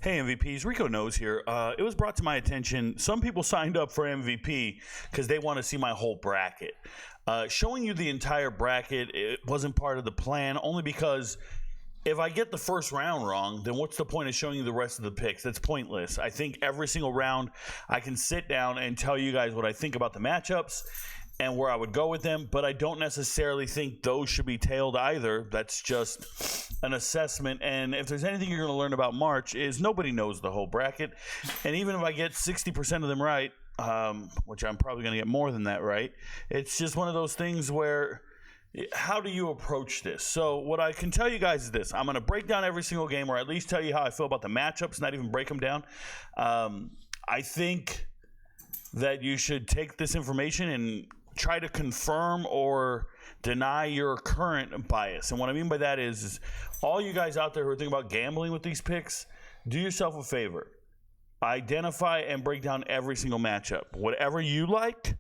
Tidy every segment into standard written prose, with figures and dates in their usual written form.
Hey MVPs, RicoKnows here. It was brought to my attention, some people signed up for MVP because they want to see my whole bracket. Showing you the entire bracket, it wasn't part of the plan, only because if I get the first round wrong, then what's the point of showing you the rest of the picks? That's pointless. I think every single round I can sit down and tell you guys what I think about the matchups and where I would go with them, but I don't necessarily think those should be tailed either. That's just an assessment, and if there's anything you're going to learn about March is nobody knows the whole bracket, and even if I get 60% of them right, which I'm probably going to get more than that right, it's just one of those things where how do you approach this? So what I can tell you guys is this. I'm going to break down every single game, or at least tell you how I feel about the matchups, not even break them down. I think that you should take this information and try to confirm or deny your current bias. And what I mean by that is all you guys out there who are thinking about gambling with these picks, do yourself a favor. Identify and break down every single matchup. Whatever you like,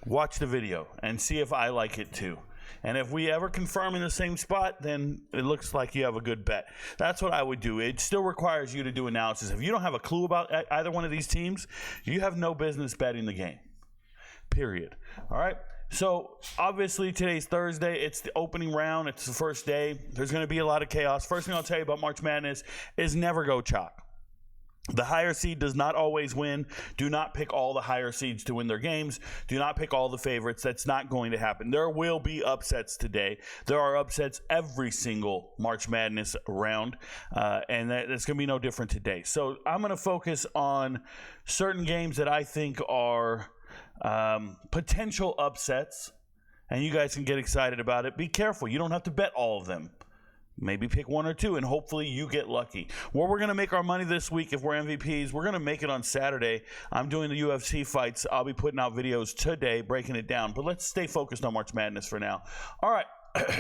watch the video and see if I like it too. And if we ever confirm in the same spot, then it looks like you have a good bet. That's what I would do. It still requires you to do analysis. If you don't have a clue about either one of these teams, you have no business betting the game. Period. All right. So obviously today's Thursday. It's the opening round. It's the first day. There's going to be a lot of chaos. First thing I'll tell you about March Madness is never go chalk. The higher seed does not always win. Do not pick all the higher seeds to win their games. Do not pick all the favorites. That's not going to happen. There will be upsets today. There are upsets every single March Madness round, and that's going to be no different today. So I'm going to focus on certain games that I think are potential upsets, and you guys can get excited about it. Be careful. You don't have to bet all of them. Maybe pick one or two, and hopefully you get lucky. Where we're going to make our money this week, if we're MVPs, we're going to make it on Saturday. I'm doing the UFC fights. I'll be putting out videos today, breaking it down. But let's stay focused on March Madness for now. All right.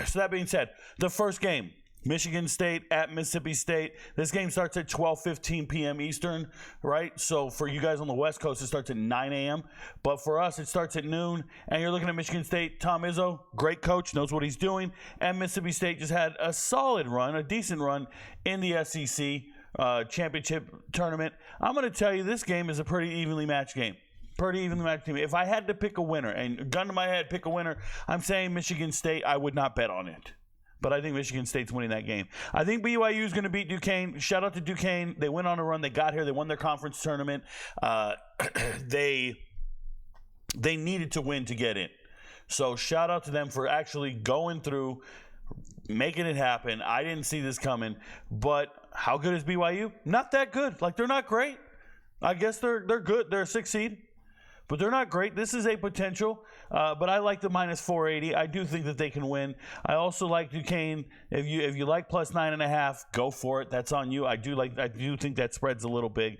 So that being said, the first game, Michigan State at Mississippi State. This game starts at 12:15 p.m. Eastern, right? So for you guys on the West Coast, it starts at 9 a.m. But for us, it starts at noon. And you're looking at Michigan State. Tom Izzo, great coach, knows what he's doing. And Mississippi State just had a solid run, a decent run in the SEC championship tournament. I'm going to tell you this game is a pretty evenly matched game. Pretty evenly matched team. If I had to pick a winner, and gun to my head, pick a winner, I'm saying Michigan State. I would not bet on it. But I think Michigan State's winning that game. I think BYU is going to beat Duquesne. Shout out to Duquesne. They went on a run. They got here. They won their conference tournament. They needed to win to get in. So shout out to them for actually going through, making it happen. I didn't see this coming. But how good is BYU? Not that good. Like, they're not great. I guess they're good. They're a 6 seed. But they're not great. This is a potential, but I like the minus 480. I do think that they can win. I also like Duquesne. If you like plus 9.5, go for it. That's on you. I do think that spread's a little big.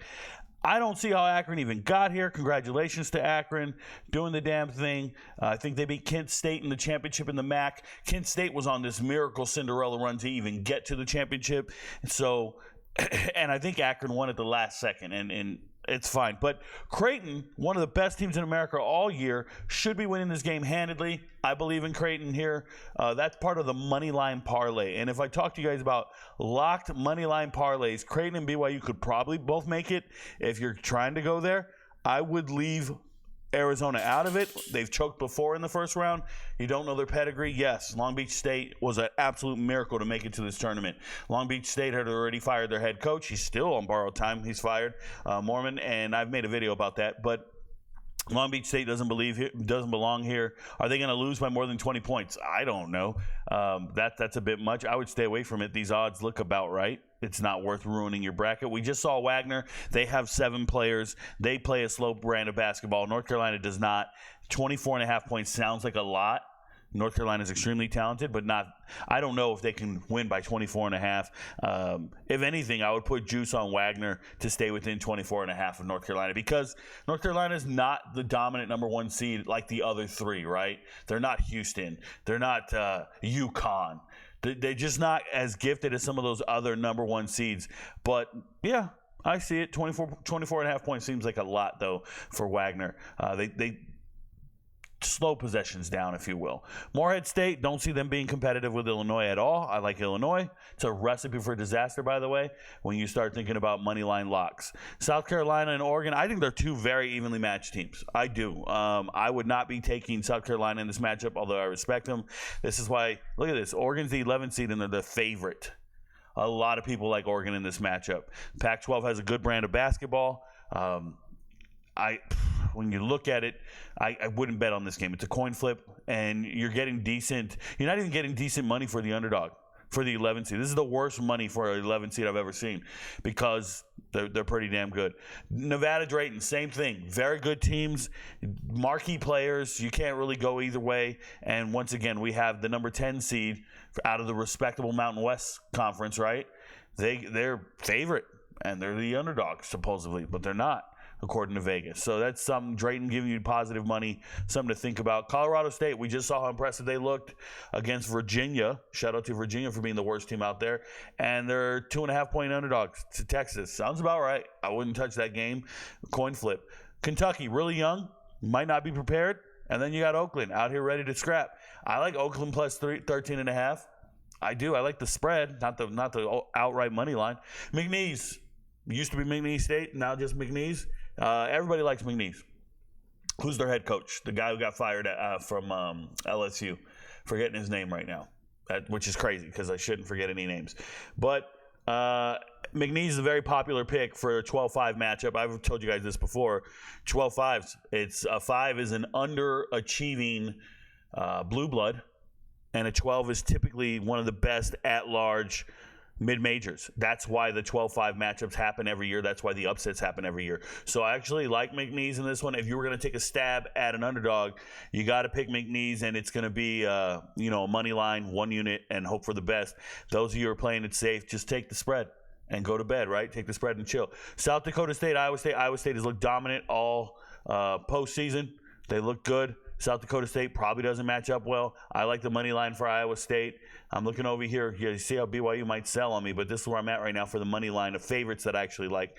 I don't see how Akron even got here. Congratulations to Akron, doing the damn thing. I think they beat Kent State in the championship in the MAC. Kent State was on this miracle Cinderella run to even get to the championship. So, and I think Akron won at the last second, and it's fine. But Creighton, one of the best teams in America all year, should be winning this game handedly. I believe in Creighton here. That's part of the money line parlay. And if I talk to you guys about locked money line parlays, Creighton and BYU could probably both make it. If you're trying to go there, I would leave Arizona out of it. They've choked before in the first round. You don't know their pedigree. Yes, Long Beach State was an absolute miracle to make it to this tournament. Long Beach State had already fired their head coach. He's still on borrowed time. He's fired, Mormon, and I've made a video about that. But Long Beach State doesn't belong here. Are they going to lose by more than 20 points? I don't know. That's a bit much. I would stay away from it. These odds look about right. It's not worth ruining your bracket. We just saw Wagner. They have 7 players. They play a slow brand of basketball. North Carolina does not. 24.5 points sounds like a lot. North Carolina is extremely talented, but not. I don't know if they can win by 24.5. If anything, I would put juice on Wagner to stay within 24.5 of North Carolina, because North Carolina is not the dominant number 1 seed like the other 3, right? They're not Houston. They're not UConn. They're just not as gifted as some of those other number 1 seeds. But, yeah, I see it. 24.5 points seems like a lot, though, for Wagner. slow possessions down, if you will. Morehead State, don't see them being competitive with Illinois at all. I like Illinois. It's a recipe for disaster, by the way, when you start thinking about money line locks. South Carolina and Oregon, I think they're two very evenly matched teams. I do. I would not be taking South Carolina in this matchup, although I respect them. This is why, look at this. Oregon's the 11th seed, and they're the favorite. A lot of people like Oregon in this matchup. Pac-12 has a good brand of basketball. When you look at it, I wouldn't bet on this game. It's a coin flip, and you're getting decent. You're not even getting decent money for the underdog, for the 11 seed. This is the worst money for an 11 seed I've ever seen because they're pretty damn good. Nevada, Drayton, same thing. Very good teams, marquee players. You can't really go either way. And once again, we have the number 10 seed out of the respectable Mountain West Conference, right? They're favorite, and they're the underdog, supposedly, but they're not, according to Vegas. So that's something. Drayton giving you positive money, something to think about. Colorado State, we just saw how impressive they looked against Virginia. Shout out to Virginia for being the worst team out there. And they're 2.5-point underdogs to Texas. Sounds about right. I wouldn't touch that game. Coin flip. Kentucky, really young, might not be prepared. And then you got Oakland out here ready to scrap. I like Oakland plus 13.5. I do. I like the spread, not the outright money line. McNeese. Used to be McNeese State, now just McNeese. Everybody likes McNeese. Who's their head coach? The guy who got fired from LSU. Forgetting his name right now, which is crazy because I shouldn't forget any names. But McNeese is a very popular pick for a 12-5 matchup. I've told you guys this before. 12-5s. It's a 5 is an underachieving blue blood, and a 12 is typically one of the best at-large mid-majors. That's why the 12-5 matchups happen every year. That's why the upsets happen every year. So I actually like McNeese in this one. If you were going to take a stab at an underdog, you got to pick McNeese, and it's going to be a money line, 1 unit, and hope for the best. Those of you who are playing it safe, just take the spread and go to bed, right? Take the spread and chill. South Dakota State, Iowa State. Iowa State has looked dominant all postseason. They look good. South Dakota State probably doesn't match up well. I like the money line for Iowa State. I'm looking over here. You see how BYU might sell on me, but this is where I'm at right now for the money line of favorites that I actually like.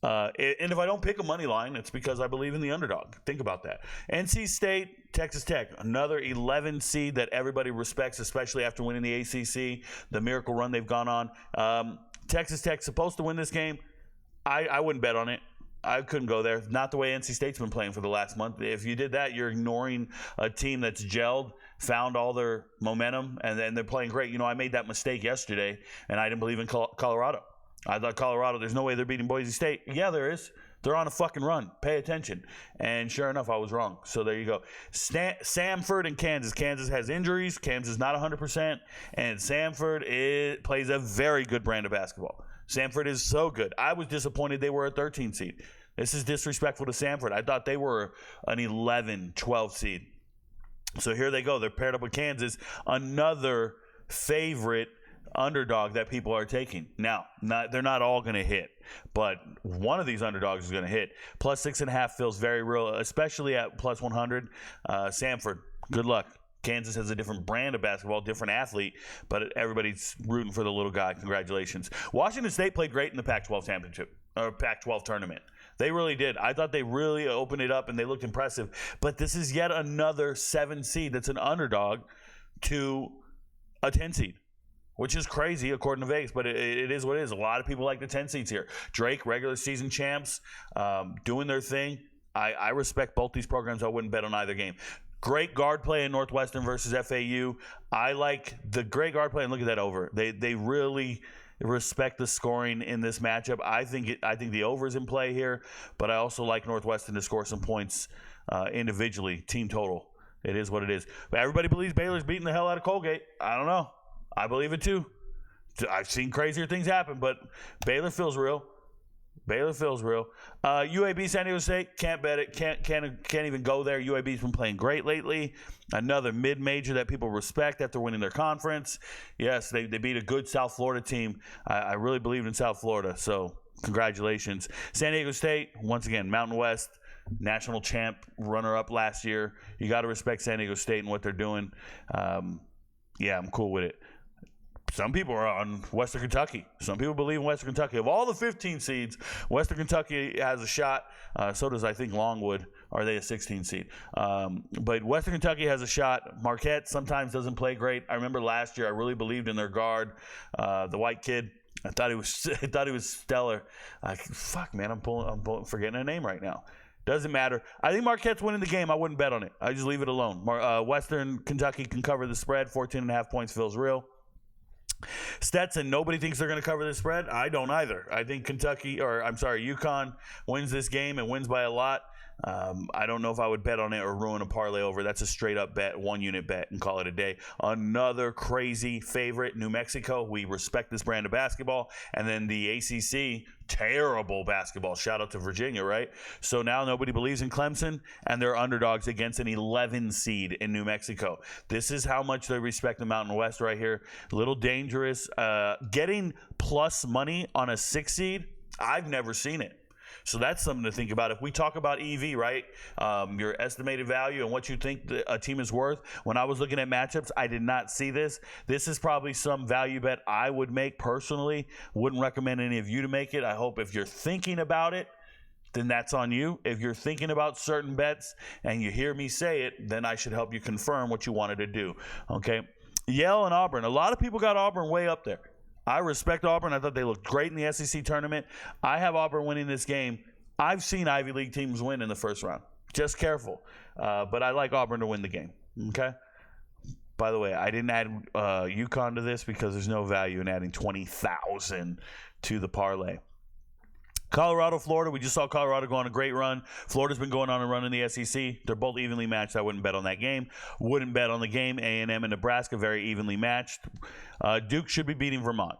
And if I don't pick a money line, it's because I believe in the underdog. Think about that. NC State, Texas Tech, another 11 seed that everybody respects, especially after winning the ACC, the miracle run they've gone on. Texas Tech supposed to win this game. I wouldn't bet on it. I couldn't go there. Not the way NC State's been playing for the last month. If you did that, you're ignoring a team that's gelled, found all their momentum, and they're playing great. I made that mistake yesterday, and I didn't believe in Colorado. I thought Colorado, there's no way they're beating Boise State. Yeah, there is. They're on a fucking run. Pay attention. And sure enough, I was wrong. So there you go. Samford and Kansas. Kansas has injuries. Kansas not 100%. And Samford plays a very good brand of basketball. Samford is so good. I was disappointed they were a 13 seed. This is disrespectful to Samford. I thought they were an 11, 12 seed. So here they go. They're paired up with Kansas, another favorite underdog that people are taking. Now, they're not all going to hit, but one of these underdogs is going to hit. Plus 6.5 feels very real, especially at plus 100. Samford, good luck. Kansas has a different brand of basketball, different athlete, but everybody's rooting for the little guy. Congratulations. Washington State played great in the Pac-12 championship, or Pac-12 tournament. They really did. I thought they really opened it up, and they looked impressive. But this is yet another 7 seed that's an underdog to a 10 seed, which is crazy according to Vegas, but it is what it is. A lot of people like the 10 seeds here. Drake, regular season champs, doing their thing. I respect both these programs. I wouldn't bet on either game. Great guard play in Northwestern versus FAU. I like the great guard play, and look at that over. They really respect the scoring in this matchup. I think the over is in play here, but I also like Northwestern to score some points individually, team total. It is what it is. But everybody believes Baylor's beating the hell out of Colgate. I don't know. I believe it too. I've seen crazier things happen, but Baylor feels real. UAB San Diego State, can't bet it. Can't even go there. UAB's been playing great lately. Another mid-major that people respect after winning their conference. Yes, they beat a good South Florida team. I really believed in South Florida, so congratulations. San Diego State, once again, Mountain West, national champ, runner-up last year. You got to respect San Diego State and what they're doing. Yeah, I'm cool with it. some people are on Western Kentucky. Some people believe in Western Kentucky. Of all the 15 seeds, Western Kentucky has a shot. So does, I think, Longwood. Are they a 16 seed? But Western Kentucky has a shot. Marquette sometimes doesn't play great. I remember last year I really believed in their guard, the white kid. I thought he was stellar. Fuck, man, I'm forgetting a name right now. Doesn't matter. I think Marquette's winning the game. I wouldn't bet on it. I just leave it alone. Western Kentucky can cover the spread. 14.5 points feels real. Stetson, nobody thinks they're going to cover the spread. I don't either. I think UConn wins this game and wins by a lot. I don't know if I would bet on it or ruin a parlay over. That's a straight up bet, 1 unit bet, and call it a day. Another crazy favorite, New Mexico. We respect this brand of basketball. And then the ACC, terrible basketball. Shout out to Virginia, right? So now nobody believes in Clemson, and they're underdogs against an 11 seed in New Mexico. This is how much they respect the Mountain West right here. A little dangerous. Getting plus money on a 6 seed, I've never seen it. So that's something to think about. If we talk about EV, right, your estimated value and what you think a team is worth, when I was looking at matchups, I did not see this. This is probably some value bet I would make personally. Wouldn't recommend any of you to make it. I hope if you're thinking about it, then that's on you. If you're thinking about certain bets and you hear me say it, then I should help you confirm what you wanted to do, okay? Yale and Auburn. A lot of people got Auburn way up there. I respect Auburn. I thought they looked great in the SEC tournament. I have Auburn winning this game. I've seen Ivy League teams win in the first round. Just careful. But I like Auburn to win the game. Okay? By the way, I didn't add UConn to this because there's no value in adding 20,000 to the parlay. Colorado, Florida. We just saw Colorado go on a great run. Florida's been going on a run in the SEC. They're both evenly matched. I wouldn't bet on that game. Wouldn't bet on the game. A&M and Nebraska, very evenly matched. Duke should be beating Vermont.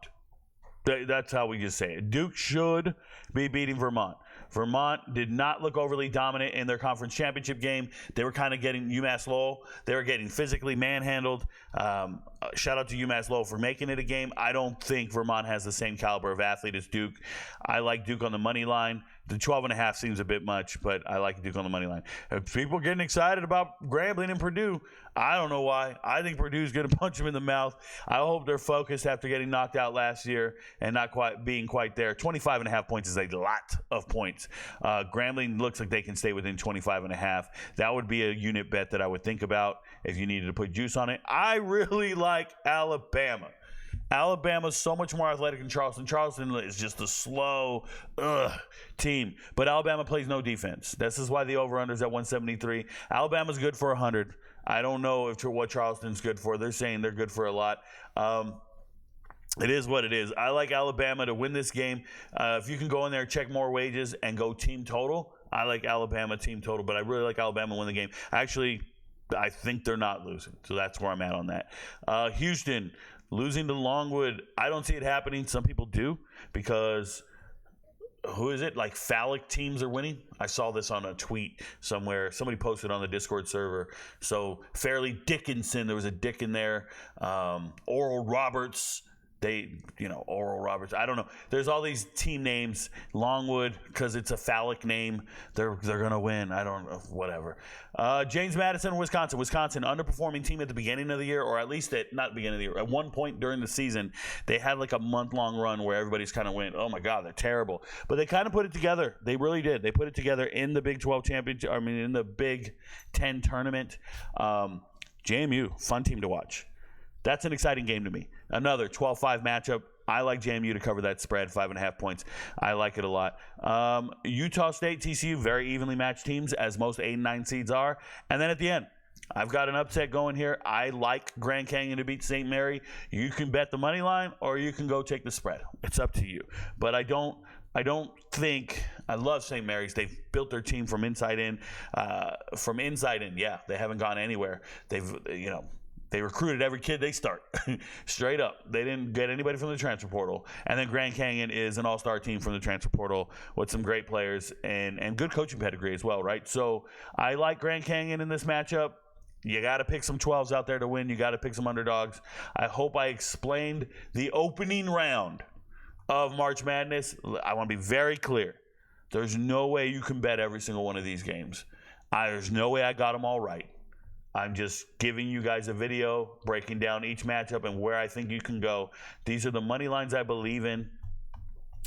That's how we just say it. Duke should be beating Vermont. Vermont did not look overly dominant in their conference championship game. They were kind of getting UMass Lowell. They were getting physically manhandled. Shout out to UMass Lowell for making it a game. I don't think Vermont has the same caliber of athlete as Duke. I like Duke on the money line. The 12.5 seems a bit much, but I like Duke on the money line. If people are getting excited about Grambling and Purdue, I don't know why. I think Purdue's going to punch them in the mouth. I hope they're focused after getting knocked out last year and not quite being quite there. 25.5 points is a lot of points. Grambling looks like they can stay within 25.5. That would be a unit bet that I would think about if you needed to put juice on it. I really like Alabama. Alabama's so much more athletic than Charleston. Charleston is just a slow team. But Alabama plays no defense. This is why the over-under is at 173. Alabama's good for 100. I don't know what Charleston's good for. They're saying they're good for a lot. It is what it is. I like Alabama to win this game. If you can go in there, check more wages, and go team total, I like Alabama team total. But I really like Alabama to win the game. Actually, I think they're not losing. So that's where I'm at on that. Houston losing to Longwood. I don't see it happening. Some people do because who is it? Like phallic teams are winning. I saw this on a tweet somewhere. Somebody posted on the Discord server. So Fairleigh Dickinson, there was a Dick in there. Oral Roberts. Oral Roberts. I don't know. There's all these team names. Longwood, because it's a phallic name, they're going to win. I don't know. Whatever. James Madison, Wisconsin. Wisconsin, underperforming team at the beginning of the year, or at least not the beginning of the year. At one point during the season, they had like a month-long run where everybody's kind of went, oh, my God, they're terrible. But they kind of put it together. They really did. They put it together in the Big 12 championship. I mean, in the Big 10 tournament. JMU, fun team to watch. That's an exciting game to me. Another 12-5 matchup. I like JMU to cover that spread, 5.5 points. I like it a lot. Utah State, TCU, very evenly matched teams, as most 8 and 9 seeds are. And then at the end, I've got an upset going here. I like Grand Canyon to beat St. Mary. You can bet the money line, or you can go take the spread. It's up to you. But I don't think – I love St. Mary's. They've built their team from inside in. Yeah, they haven't gone anywhere. They recruited every kid they start, straight up. They didn't get anybody from the transfer portal. And then Grand Canyon is an all-star team from the transfer portal with some great players and good coaching pedigree as well, right? So I like Grand Canyon in this matchup. You got to pick some 12s out there to win. You got to pick some underdogs. I hope I explained the opening round of March Madness. I want to be very clear. There's no way you can bet every single one of these games. There's no way I got them all right. I'm just giving you guys a video breaking down each matchup and where I think you can go. These are the money lines I believe in.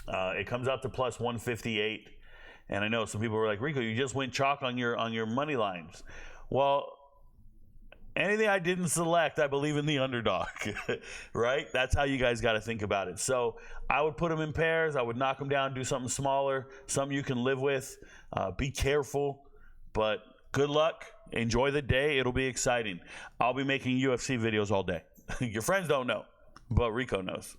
It comes out to plus 158. And I know some people were like, Rico, you just went chalk on your money lines. Well, anything I didn't select, I believe in the underdog, right? That's how you guys got to think about it. So I would put them in pairs. I would knock them down, do something smaller, something you can live with. Be careful, but good luck. Enjoy the day. It'll be exciting. I'll be making UFC videos all day. Your friends don't know, but Rico knows.